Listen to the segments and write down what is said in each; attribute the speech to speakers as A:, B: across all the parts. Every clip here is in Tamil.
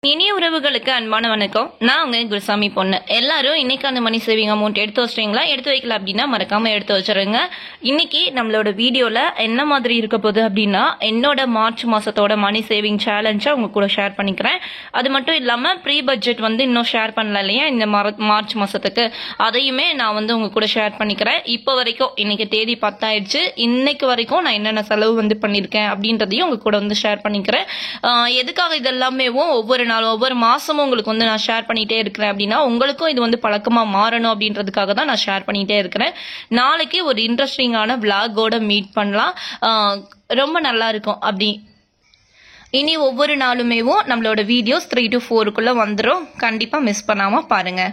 A: இனிய உறவுகளுக்கு அன்பான வணக்கம். நான் உங்க குருசாமி பொண்ணு. எல்லாரும் இன்னைக்கு அந்த மணி சேவிங் அமௌண்ட் எடுத்து வச்சிட்டீங்களா? எடுத்து வைக்கல அப்படின்னா மறக்காம எடுத்து வச்சிருங்க. இன்னைக்கு நம்மளோட வீடியோல என்ன மாதிரி இருக்க போகுது அப்படின்னா, என்னோட மார்ச் மாசத்தோட மணி சேவிங் சேலஞ்சை உங்க கூட ஷேர் பண்ணிக்கிறேன். அது மட்டும் இல்லாம ப்ரீ பட்ஜெட் இன்னும் ஷேர் பண்ணல இல்லையா இந்த மார்ச் மாசத்துக்கு, அதையுமே நான் உங்க கூட ஷேர் பண்ணிக்கிறேன். இப்போ வரைக்கும் இன்னைக்கு தேதி 10 ஆயிடுச்சு. இன்னைக்கு வரைக்கும் நான் என்னென்ன செலவு பண்ணிருக்கேன் அப்படின்றதையும் உங்க கூட ஷேர் பண்ணிக்கிறேன். எதுக்காக இதெல்லாமே ஒவ்வொரு ஒவ்வொரு மாசமும் உங்களுக்கு நான் ஷேர் பண்ணிட்டே இருக்கிறேன் அப்படின்னா, உங்களுக்கும் இது பழக்கமா மாறணும் அப்படின்றதுக்காக தான் நான் ஷேர் பண்ணிட்டே இருக்கிறேன். நாளைக்கு ஒரு இன்ட்ரெஸ்டிங்கான விளாகோட மீட் பண்ணலாம். ரொம்ப நல்லா இருக்கும். அப்படி இனி ஒவ்வொரு நாளுமே நம்மளோட வீடியோஸ் 3 to 4க்குள்ள வந்துடும். கண்டிப்பா மிஸ் பண்ணாம பாருங்க.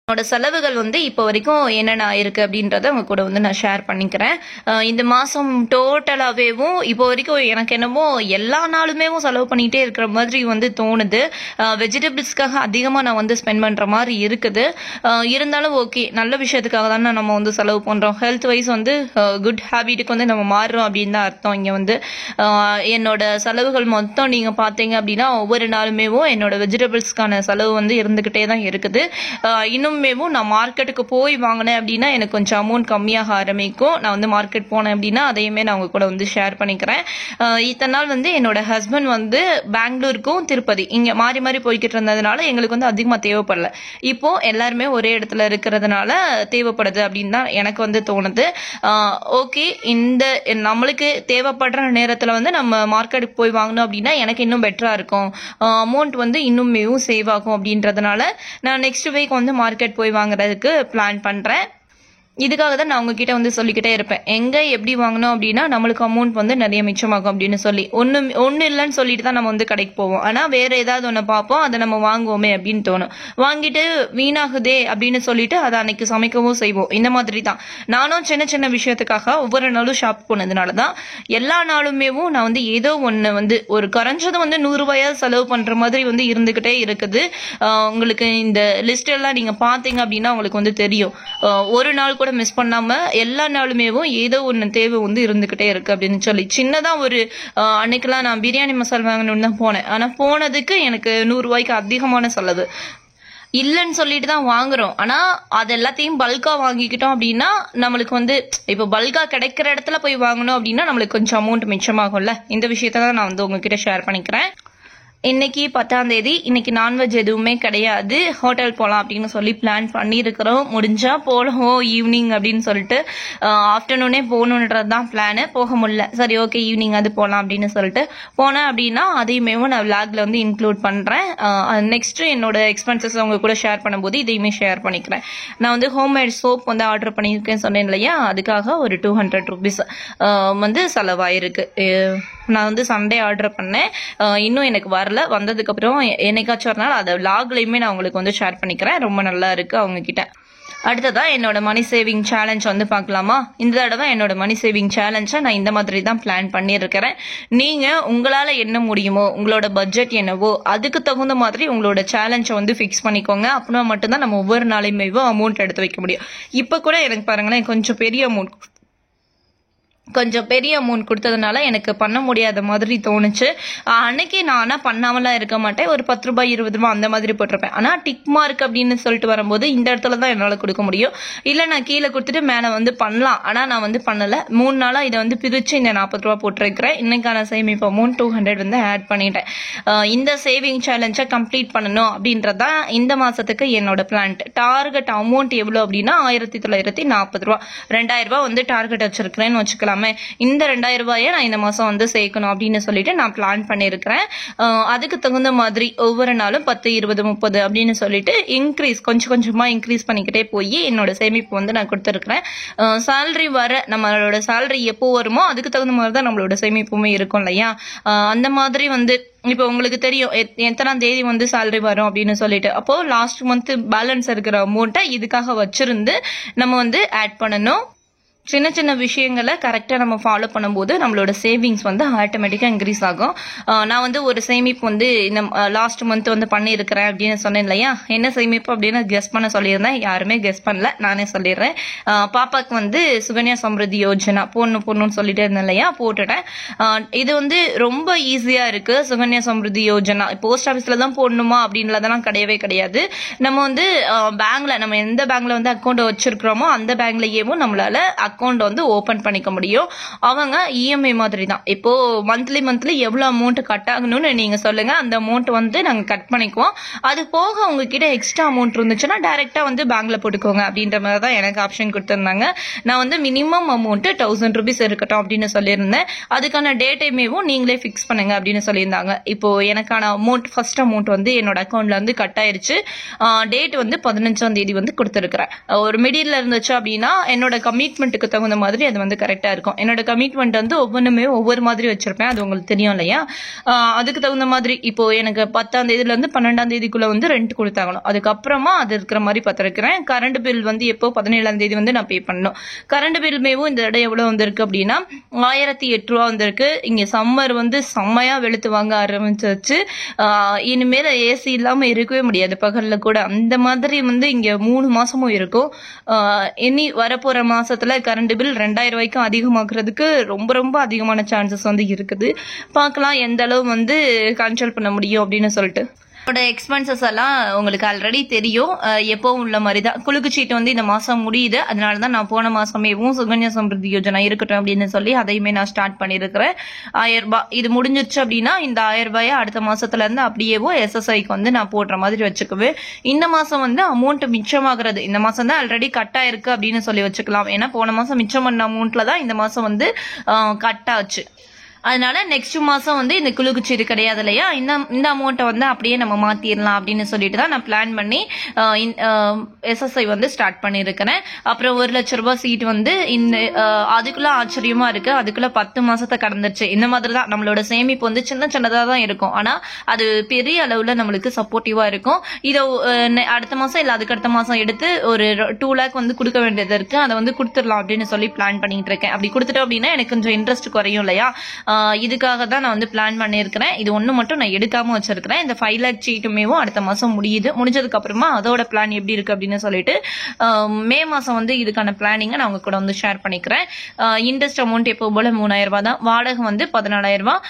A: என்னோட செலவுகள் இப்போ வரைக்கும் என்னென்ன இருக்கு அப்படின்றத உங்க கூட நான் ஷேர் பண்ணிக்கிறேன். இந்த மாசம் டோட்டலாவேவும் இப்போ வரைக்கும் எனக்கு என்னமோ எல்லா நாளுமே செலவு பண்ணிட்டே இருக்கிற மாதிரி தோணுது. வெஜிடபிள்ஸ்க்காக அதிகமா நான் ஸ்பெண்ட் பண்ற மாதிரி இருக்குது. இருந்தாலும் ஓகே, நல்ல விஷயத்துக்காக தானே நம்ம செலவு பண்றோம். ஹெல்த் வைஸ் குட் ஹேபிட்டுக்கு நம்ம மாறுறோம் அப்படின்னு தான் அர்த்தம். இங்க என்னோட செலவுகள் மொத்தம் நீங்க பாத்தீங்க அப்படின்னா, ஒவ்வொரு நாளுமே என்னோட வெஜிடபிள்ஸ்க்கான செலவு இருந்துகிட்டே தான் இருக்குது. இன்னும் நான் மார்க்கெட்டுக்கு போய் வாங்கினேன் அப்படின்னா எனக்கு கொஞ்சம் அமௌண்ட் கம்மியாக ஆரம்பிக்கும். நான் மார்க்கெட் போனேன் அப்படின்னா அதையுமே நான் உங்க கூட ஷேர் பண்ணிக்கிறேன். இத்தனை நாள் என்னோட ஹஸ்பண்ட் பெங்களூருக்கும் திருப்பதி இங்க மாறி மாறி போய்கிட்டு இருந்ததுனால எங்களுக்கு அதிகமா தேவைப்படல. இப்போ எல்லாருமே ஒரே இடத்துல இருக்கிறதுனால தேவைப்படுது அப்படின்னு தான் எனக்கு தோணுது. ஓகே, இந்த நம்மளுக்கு தேவைப்படுற நேரத்துல நம்ம மார்க்கெட்டுக்கு போய் வாங்கணும் அப்படின்னா எனக்கு இன்னும் பெட்டரா இருக்கும். அமௌண்ட் இன்னும் சேவ் ஆகும் அப்படின்றதுனால நான் நெக்ஸ்ட் வீக் மார்க்கெட் போய் வாங்குறதுக்கு பிளான் பண்றேன். இதுக்காக தான் நான் உங்ககிட்ட சொல்லிக்கிட்டே இருப்பேன், எங்க எப்படி வாங்கணும் அப்படின்னா நம்மளுக்கு அமௌண்ட் நிறைய மிச்சமாகும் அப்படின்னு சொல்லி. ஒன்னு இல்லைன்னு சொல்லிட்டு தான் நம்ம கடைக்கு போவோம். ஆனா வேற ஏதாவது ஒண்ணு பார்ப்போம், அதை நம்ம வாங்குவோமே அப்படின்னு தோணும். வாங்கிட்டு வீணாகுதே அப்படின்னு சொல்லிட்டு அதை அன்னைக்கு சமைக்கவும் செய்வோம். இந்த மாதிரி தான் நானும் சின்ன சின்ன விஷயத்துக்காக ஒவ்வொரு நாளும் ஷாப் போனதுனாலதான் எல்லா நாளுமே நான் ஏதோ ஒண்ணு ஒரு குறைஞ்சது 100 ரூபாயாவது செலவு பண்ற மாதிரி இருந்துகிட்டே இருக்குது. உங்களுக்கு இந்த லிஸ்ட் எல்லாம் நீங்க பாத்தீங்க அப்படின்னா உங்களுக்கு தெரியும். ஒரு நாள் கூட மிஸ் பண்ணாம எல்லா நாளுமே ஏதோ ஒண்ணு தேவை இருந்துகிட்டே இருக்கு அப்படின்னு சொல்லி. சின்னதா ஒரு அன்னைக்கெல்லாம் நான் பிரியாணி மசாலா வாங்கணும்னு தான் போனேன். ஆனா போனதுக்கு எனக்கு 100 ரூபாய்க்கு அதிகமான செலவு. இல்லன்னு சொல்லிட்டு தான் வாங்குறோம். ஆனா அது எல்லாத்தையும் பல்கா வாங்கிக்கிட்டோம் அப்படின்னா நம்மளுக்கு இப்ப பல்கா கிடைக்கிற இடத்துல போய் வாங்கணும் அப்படின்னா நம்மளுக்கு கொஞ்சம் அமௌண்ட் மிச்சமாகும்ல. இந்த விஷயத்த தான் நான் உங்ககிட்ட ஷேர் பண்ணிக்கிறேன். இன்னைக்கு 10ஆம் தேதி. இன்னைக்கு நான்வெஜ் எதுவுமே கிடையாது. ஹோட்டல் போலாம் அப்படின்னு சொல்லி பிளான் பண்ணிருக்கிறோம். முடிஞ்சா போலாம் ஈவினிங் அப்படின்னு சொல்லிட்டு. ஆஃப்டர்நூனே போகணுன்றதுதான் பிளானு. போக முடியல, சரி ஓகே ஈவினிங் அது போலாம் அப்படின்னு சொல்லிட்டு போனேன் அப்படின்னா அதையுமே நான் விளாக்ல இன்க்ளூட் பண்றேன். நெக்ஸ்ட் என்னோட எக்ஸ்பென்சஸ் அவங்க கூட ஷேர் பண்ணும்போது இதையுமே ஷேர் பண்ணிக்கிறேன். நான் ஹோம்மேட் சோப் ஆர்டர் பண்ணியிருக்கேன் சொன்னேன் இல்லையா, அதுக்காக ஒரு 200 rupees செலவாயிருக்கு. நான் சண்டே ஆர்டர் பண்ணேன். இன்னும் எனக்கு வரல. வந்ததுக்கு அப்புறம் என்னைக்காச்சும் ஒரு நாள் அதை விளாக்லயுமே நான் உங்களுக்கு ஷேர் பண்ணிக்கிறேன். ரொம்ப நல்லா இருக்கு அவங்க கிட்ட. அடுத்ததா என்னோட மணி சேவிங் சேலஞ்ச் பார்க்கலாமா? இந்த தடவை என்னோட மணி சேவிங் சேலஞ்சை நான் இந்த மாதிரி தான் பிளான் பண்ணியிருக்கிறேன். நீங்க உங்களால என்ன முடியுமோ, உங்களோட பட்ஜெட் என்னவோ அதுக்கு தகுந்த மாதிரி உங்களோட சேலஞ்சை ஃபிக்ஸ் பண்ணிக்கோங்க. அப்படின்னா மட்டும்தான் நம்ம ஒவ்வொரு நாளையுமே அமௌண்ட் எடுத்து வைக்க முடியும். இப்ப கூட எனக்கு பாருங்களேன், கொஞ்சம் பெரிய அமௌண்ட் கொடுத்ததுனால எனக்கு பண்ண முடியாத மாதிரி தோணுச்சு. அன்னைக்கு நான் ஆனா பண்ணாமலாம் இருக்க மாட்டேன். ஒரு 10 ரூபாய் 20 ரூபாய் அந்த மாதிரி போட்டிருப்பேன். ஆனா டிக் மார்க் அப்படின்னு சொல்லிட்டு வரும்போது இந்த இடத்துல தான் என்னால கொடுக்க முடியும். இல்ல நான் கீழே கொடுத்துட்டு மேல பண்ணலாம். ஆனா நான் பண்ணல. 3 நாளா இதை பிரிச்சு இந்த 40 ரூபாய் போட்டிருக்கிறேன். இன்னைக்கான சேமிப்பு அமௌண்ட் 200 ஆட் பண்ணிட்டேன். இந்த சேவிங் சேலஞ்சை கம்ப்ளீட் பண்ணணும் அப்படின்றதான் இந்த மாசத்துக்கு என்னோட பிளான். டார்கெட் அமௌண்ட் எவ்வளவு அப்படின்னா 1940 ரூபாய். 2000 ரூபாய் டார்கெட் வச்சிருக்கிறேன்னு வச்சுக்கலாம். இந்த 2000 ரூபாயை நான் இந்த மாசம் சேர்க்கணும் அப்படின்னு சொல்லிட்டு நான் பிளான் பண்ணிருக்கிறேன். அதுக்கு தகுந்த மாதிரி ஒவ்வொரு நாளும் 10, 20, 30 அப்படின்னு சொல்லிட்டு கொஞ்சம் கொஞ்சமா இன்க்ரீஸ் பண்ணிக்கிட்டே போய் என்னோட சேமிப்பு நான் கொடுத்துருக்கிறேன். சேலரி நம்மளோட சேலரி எப்போ வருமோ அதுக்கு தகுந்த மாதிரி தான் நம்மளோட சேமிப்புமே இருக்கும் இல்லையா. அந்த மாதிரி இப்ப உங்களுக்கு தெரியும் எத்தனாம் தேதி சேலரி வரும் அப்படின்னு சொல்லிட்டு. அப்போ லாஸ்ட் மந்த் பேலன்ஸ் இருக்கிற அமௌண்ட்டை இதுக்காக வச்சிருந்து நம்ம ஆட் பண்ணணும். சின்ன சின்ன விஷயங்களை கரெக்டாக நம்ம ஃபாலோ பண்ணும்போது நம்மளோட சேவிங்ஸ் வந்து ஆட்டோமேட்டிக்காக இன்க்ரீஸ் ஆகும். நான் வந்து ஒரு சேமிப்பு வந்து இந்த லாஸ்ட் மந்த் வந்து பண்ணியிருக்கிறேன் அப்படின்னு சொன்னேன் இல்லையா, என்ன சேமிப்பு அப்படின்னு கெஸ் பண்ண சொல்லியிருந்தேன். யாருமே கெஸ் பண்ணல, நானே சொல்லிடுறேன். பாப்பாக்கு வந்து சுகன்யா சம்ருத்தி யோஜனா போடணும்னு சொல்லிட்டு இருந்தேன் இல்லையா, போட்டுட்டேன். இது வந்து ரொம்ப ஈஸியாக இருக்கு. சுகன்யா சம்ருத்தி யோஜனா போஸ்ட் ஆஃபீஸில் தான் போடணுமா அப்படின்றதெல்லாம் கிடையவே கிடையாது. நம்ம வந்து பேங்க்ல, நம்ம எந்த பேங்க்ல வந்து அக்கௌண்ட் வச்சிருக்கிறோமோ அந்த பேங்க்லயேவும் நம்மளால அக்கௌண்ட் வந்து ஓபன் பண்ணிக்க முடியும். அவங்க இஎம்ஐ மாதிரி தான். இப்போ மந்த்லி எவ்வளவு அமௌண்ட் கட் ஆகணும்னு நீங்க சொல்லுங்க, அந்த அமௌண்ட் வந்து நாங்க கட் பண்ணிக்குவோம். அது போக உங்ககிட்ட எக்ஸ்ட்ரா அமௌண்ட் இருந்துச்சுன்னா டைரக்டா வந்து பேங்க்ல போட்டுக்கோங்க அப்படின்ற மாதிரி தான் எனக்கு ஆப்ஷன் கொடுத்திருந்தாங்க. நான் வந்து மினிமம் அமௌண்ட் 1000 ரூபீஸ் இருக்கட்டும் அப்படின்னு சொல்லியிருந்தேன். அதுக்கான டே டைமேவும் நீங்களே பிக்ஸ் பண்ணுங்க அப்படின்னு சொல்லியிருந்தாங்க. இப்போ எனக்கான அமௌண்ட், ஃபர்ஸ்ட் அமௌண்ட் வந்து என்னோட அக்கௌண்ட்ல வந்து கட் ஆயிருச்சு. டேட் வந்து 15ஆம் தேதி வந்து கொடுத்துருக்கிறேன். ஒரு மிடில் இருந்துச்சு அப்படின்னா என்னோட கமிட்மெண்ட்டுக்கு தகுந்த மாதிரி அது வந்து கரெக்டா இருக்கும். என்னோட கமிட்மெண்ட் வந்து ஒவ்வொன்றுமே ஒவ்வொரு மாதிரி வச்சிருப்பேன், அது உங்களுக்கு தெரியும் இல்லையா. அதுக்கு தகுந்த மாதிரி இப்போ எனக்கு 10ஆம் தேதியில இருந்து 12ஆம் தேதிக்குள்ள வந்து ரெண்ட் கொடுத்தாங்கணும். அதுக்கப்புறமா அது இருக்கிற மாதிரி பார்த்துருக்கிறேன். கரண்ட் பில் வந்து எப்போ 17ஆம் தேதி வந்து நான் பே பண்ணணும். கரண்ட் பில் மேவும் இந்த இடம் எவ்வளவு வந்திருக்கு அப்படின்னா 1008 ரூபா வந்திருக்கு. இங்க சம்மர் வந்து செம்மையா வெளுத்து வாங்க ஆரம்பிச்சிருச்சு. இனிமேல் ஏசி இல்லாம இருக்கவே முடியாது பகல்ல கூட. அந்த மாதிரி வந்து இங்க 3 மாசமும் இருக்கும். இனி வரப்போற மாசத்துல கரண்ட் பில் 2000 ரூபாய்க்கும் அதிகமாக்குறதுக்கு ரொம்ப ரொம்ப அதிகமான சான்சஸ் வந்து இருக்குது. பார்க்கலாம் எந்த அளவு வந்து கண்ட்ரோல் பண்ண முடியும் அப்படின்னு சொல்லிட்டு. எக்ஸ்பென்சஸ் எல்லாம் உங்களுக்கு ஆல்ரெடி தெரியும், எப்பவும் உள்ள மாதிரி தான். குலுக்கு சீட்டு வந்து இந்த மாசம் முடியுது. அதனாலதான் நான் போன மாசமேவும் சுகன்யா சம்ருத்தி யோஜனா இருக்கட்டும் அப்படின்னு சொல்லி அதையுமே நான் ஸ்டார்ட் பண்ணிருக்கிறேன். 1000 ரூபாய் இது முடிஞ்சிருச்சு அப்படின்னா இந்த 1000 ரூபாயை அடுத்த மாசத்துல இருந்து அப்படியேவோ எஸ்எஸ்ஐக்கு வந்து நான் போடுற மாதிரி வச்சுக்குவேன். இந்த மாசம் வந்து அமௌண்ட் மிச்சமாகிறது, இந்த மாசம் தான் ஆல்ரெடி கட் ஆயிருக்கு அப்படின்னு சொல்லி வச்சுக்கலாம். ஏன்னா போன மாசம் மிச்சம் பண்ண அமௌண்ட்ல தான் இந்த மாசம் வந்து கட் ஆச்சு. அதனால நெக்ஸ்ட் மாசம் வந்து இந்த குலுக்குச்சீட்டு கிடையாது இல்லையா, இந்த அமௌண்ட்டை வந்து அப்படியே நம்ம மாத்திரலாம் அப்படின்னு சொல்லிட்டு தான் நான் பிளான் பண்ணி எஸ்எஸ்ஐ வந்து ஸ்டார்ட் பண்ணியிருக்கிறேன். அப்புறம் 1 லட்சம் ரூபாய் சீட் வந்து இந்த அதுக்குள்ள ஆச்சரியமா இருக்கு, அதுக்குள்ள 10 மாசத்தை கடந்துருச்சு. இந்த மாதிரி தான் நம்மளோட சேமிப்பு வந்து சின்னதா தான் இருக்கும், ஆனா அது பெரிய அளவுல நம்மளுக்கு சப்போர்ட்டிவா இருக்கும். இதை அடுத்த மாசம் இல்ல அதுக்கு அடுத்த மாசம் எடுத்து ஒரு 2 லேக் வந்து கொடுக்க வேண்டியது இருக்கு, அதை வந்து கொடுத்துடலாம் அப்படின்னு சொல்லி பிளான் பண்ணிட்டு இருக்கேன். அப்படி கொடுத்துட்டோம் அப்படின்னா எனக்கு கொஞ்சம் இன்ட்ரெஸ்ட் குறையும் இல்லையா, இதுக்காக தான் நான் வந்து பிளான் பண்ணியிருக்கிறேன். இது ஒண்ணு மட்டும் நான் எடுக்காம வச்சிருக்கிறேன். இந்த 5 லேக் சீட்டுமேவும் அடுத்த மாசம் முடிஞ்சதுக்கு அப்புறமா அதோட பிளான் எப்படி இருக்கு அப்படின்னு சொல்லிட்டு மே மாசம் வந்து இதுக்கான பிளானிங்கை நான் உங்க கூட வந்து ஷேர் பண்ணிக்கிறேன். இன்ட்ரெஸ்ட் அமௌண்ட் எப்போ போல 3000 ரூபாய் தான். வாடகை வந்து 14000 ரூபாய்.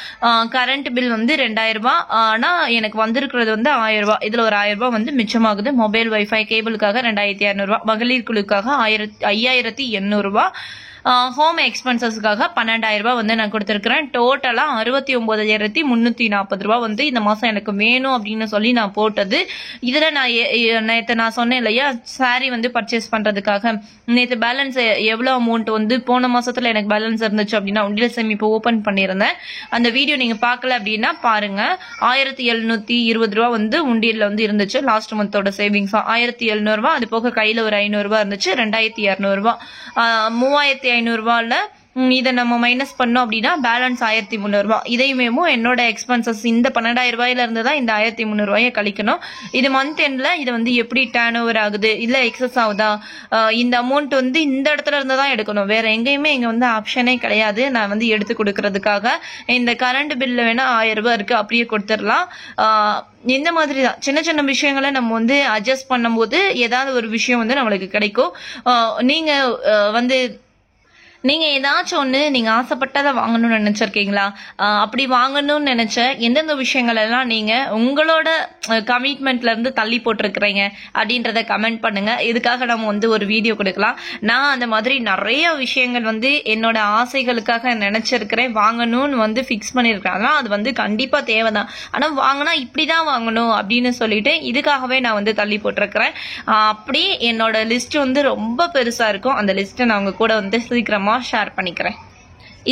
A: கரண்ட் பில் வந்து 2000 ரூபாய். ஆனா எனக்கு வந்திருக்கிறது வந்து 1000 ரூபாய். இதுல ஒரு 1000 ரூபாய் வந்து மிச்சமாகுது. மொபைல் வைஃபை கேபிளுக்காக 2200 ரூபாய். மகளிர் குழுக்காக 5800 ரூபாய். ஹோம் எக்ஸ்பென்சஸ்க்காக 12000 ரூபாய் வந்து நான் கொடுத்திருக்கிறேன். டோட்டலா 69340 ரூபாய் வந்து இந்த மாசம் எனக்கு வேணும் அப்படின்னு சொல்லி நான் போட்டது. இதுல நேற்று நான் சொன்னேன் இல்லையா, சாரி வந்து பர்ச்சேஸ் பண்றதுக்காக நேற்று பேலன்ஸ் எவ்வளவு அமௌண்ட் வந்து போன மாசத்துல எனக்கு பேலன்ஸ் இருந்துச்சு அப்படின்னா உண்டியல் சேமிப்பு ஓபன் பண்ணியிருந்தேன். அந்த வீடியோ நீங்க பார்க்கல அப்படின்னா பாருங்க. 1720 ரூபாய் வந்து உண்டியல்ல வந்து இருந்துச்சு. லாஸ்ட் மந்தோட சேவிங்ஸ் 1700 ரூபாய். அது போக கையில ஒரு 500 ரூபாய் இருந்துச்சு. 2200 ரூபாய். 3500 ரூபாய்ல இதை நம்ம மைனஸ் பண்ணோம் அப்படின்னா பேலன்ஸ் 1300 ரூபாய். இதையுமே என்னோட எக்ஸ்பென்சஸ் இந்த 12000 ரூபாயில இருந்து தான் இந்த 1300 ரூபாயை கழிக்கணும். இது மந்த் எண்ட்ல இது வந்து எப்படி டர்ன் ஓவர் ஆகுது, இல்ல எக்ஸஸ் ஆகுதா, இந்த அமௌண்ட் வந்து இந்த இடத்துல இருந்து தான் எடுக்கணும், வேற எங்கேயுமே இங்க வந்து ஆப்ஷனே கிடையாது. நான் வந்து எடுத்து கொடுக்கறதுக்காக இந்த கரண்ட் பில்ல வேணா 1000 ரூபாய் இருக்கு, அப்படியே கொடுத்துடலாம். இந்த மாதிரி தான் சின்ன சின்ன விஷயங்களை நம்ம வந்து அட்ஜஸ்ட் பண்ணும்போது ஏதாவது ஒரு விஷயம் வந்து நம்மளுக்கு கிடைக்கும். நீங்க ஏதாச்சும் ஒண்ணு நீங்க ஆசைப்பட்டதை வாங்கணும்னு நினைச்சிருக்கீங்களா? அப்படி வாங்கணும்னு நினைச்ச எந்தெந்த விஷயங்கள் எல்லாம் நீங்க உங்களோட கமிட்மெண்ட்ல இருந்து தள்ளி போட்டிருக்கிறீங்க அப்படின்றத கமெண்ட் பண்ணுங்க. இதுக்காக நம்ம வந்து ஒரு வீடியோ கொடுக்கலாம். நான் அந்த மாதிரி நிறைய விஷயங்கள் வந்து என்னோட ஆசைகளுக்காக நினைச்சிருக்கிறேன், வாங்கணும்னு வந்து பிக்ஸ் பண்ணிருக்கேன். அதெல்லாம் அது வந்து கண்டிப்பா தேவைதான், ஆனா வாங்கினா இப்படிதான் வாங்கணும் அப்படின்னு சொல்லிட்டு இதுக்காகவே நான் வந்து தள்ளி போட்டிருக்கிறேன். அப்படி என்னோட லிஸ்ட் வந்து ரொம்ப பெருசா இருக்கும். அந்த லிஸ்ட்டை நான் உங்க கூட வந்து சீக்கிரமா ஷேர் பண்ணிக்கிறேன்.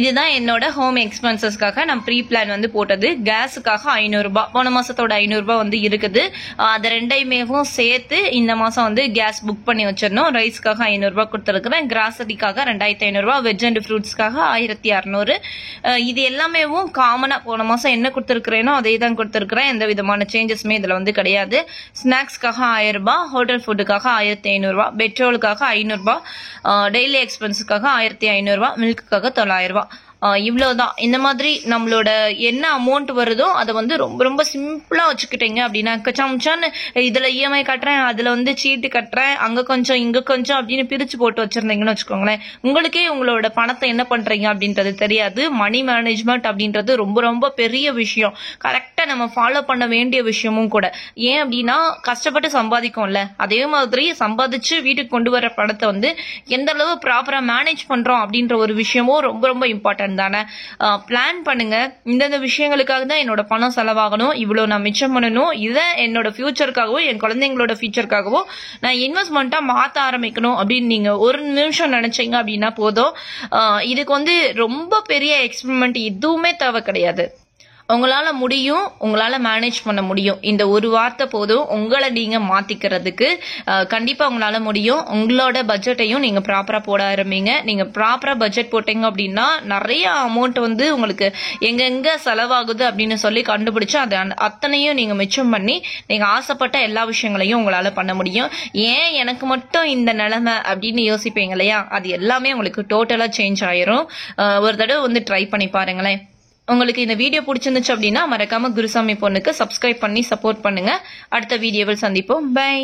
A: இதுதான் என்னோட ஹோம் எக்ஸ்பென்சஸ்க்காக நான் ப்ரீ பிளான் வந்து போட்டது. கேஸுக்காக 500 ரூபாய், போன மாசத்தோட 500 ரூபாய் வந்து இருக்குது. அதை ரெண்டையுமேவும் சேர்த்து இந்த மாசம் வந்து கேஸ் புக் பண்ணி வச்சிடணும். ரைஸ்க்காக 500 ரூபாய் கொடுத்துருக்குறேன், கிராசரிக்காக 2500 ரூபாய், வெஜ் அண்ட் ஃப்ரூட்ஸ்க்காக 1600. இது எல்லாமேவும் காமனா போன மாசம் என்ன கொடுத்துருக்கிறேனோ அதே தான் கொடுத்துருக்கிறேன். எந்த விதமான சேஞ்சஸ்மே இதுல வந்து கிடையாது. ஸ்நாக்ஸ்க்காக 1000 ரூபாய், ஹோட்டல் ஃபுட்டுக்காக 1500 ரூபாய், பெட்ரோலுக்காக 500 ரூபாய், டெய்லி எக்ஸ்பென்ஸுக்காக 1500 ரூபாய், மில்க்குக்காக 900 ரூபாய். இவ்வளவுதான். இந்த மாதிரி நம்மளோட என்ன அமௌண்ட் வருதோ அதை வந்து ரொம்ப ரொம்ப சிம்பிளா வச்சுக்கிட்டீங்க அப்படின்னா, கச்சாமுச்சான்னு இதுல இஎம்ஐ கட்டுறேன், அதுல வந்து சீட்டு கட்டுறேன், அங்க கொஞ்சம் இங்க கொஞ்சம் அப்படின்னு பிரிச்சு போட்டு வச்சிருந்தீங்கன்னு வச்சுக்கோங்களேன், உங்களுக்கே உங்களோட பணத்தை என்ன பண்றீங்க அப்படின்றது தெரியாது. மணி மேனேஜ்மெண்ட் அப்படின்றது ரொம்ப ரொம்ப பெரிய விஷயம், கரெக்டா நம்ம ஃபாலோ பண்ண வேண்டிய விஷயமும் கூட. ஏன் அப்படின்னா கஷ்டப்பட்டு சம்பாதிக்கும்ல, அதே மாதிரி சம்பாதிச்சு வீட்டுக்கு கொண்டு வர பணத்தை வந்து எந்த அளவு ப்ராப்பரா மேனேஜ் பண்றோம் அப்படின்ற ஒரு விஷயமும் ரொம்ப ரொம்ப இம்பார்ட்டன்ட் தானே. பிளான் பண்ணுங்க, இந்தந்த விஷயங்களுக்காக தான் என்னோட பணம் செலவாகணும், இவ்வளவு நான் மிச்சம் பண்ணணும், இதை என்னோட ஃபியூச்சருக்காகவும் என் குழந்தைங்களோட ஃபியூச்சருக்காகவும் நான் இன்வெஸ்ட்மெண்ட்டா மாத்த ஆரம்பிக்கணும் அப்படின்னு நீங்க ஒரு நிமிஷம் நினைச்சீங்க அப்படின்னா போதும். இதுக்கு வந்து ரொம்ப பெரிய எக்ஸ்பெரிமெண்ட் எதுவுமே தேவை கிடையாது. உங்களால முடியும், உங்களால மேனேஜ் பண்ண முடியும். இந்த ஒரு வார்த்தை போதும் உங்களை நீங்க மாத்திக்கிறதுக்கு. கண்டிப்பா உங்களால முடியும். உங்களோட பட்ஜெட்டையும் நீங்க ப்ராப்பரா போட ஆரம்பிங்க. நீங்க ப்ராப்பரா பட்ஜெட் போட்டீங்க அப்படின்னா நிறைய அமௌண்ட் வந்து உங்களுக்கு எங்க செலவாகுது அப்படின்னு சொல்லி கண்டுபிடிச்சு அதை அத்தனையும் நீங்க மிச்சம் பண்ணி நீங்க ஆசைப்பட்ட எல்லா விஷயங்களையும் உங்களால பண்ண முடியும். ஏன் எனக்கு மட்டும் இந்த நிலைமை அப்படின்னு யோசிப்பீங்க இல்லையா, அது எல்லாமே உங்களுக்கு டோட்டலா சேஞ்ச் ஆயிரும். ஒரு தடவை வந்து ட்ரை பண்ணி பாருங்களேன். உங்களுக்கு இந்த வீடியோ பிடிச்சிருந்துச்சு அப்படின்னா மறக்காம குருசாமி பொண்ணுக்கு சப்ஸ்கிரைப் பண்ணி சப்போர்ட் பண்ணுங்க. அடுத்த வீடியோவில் சந்திப்போம். பை.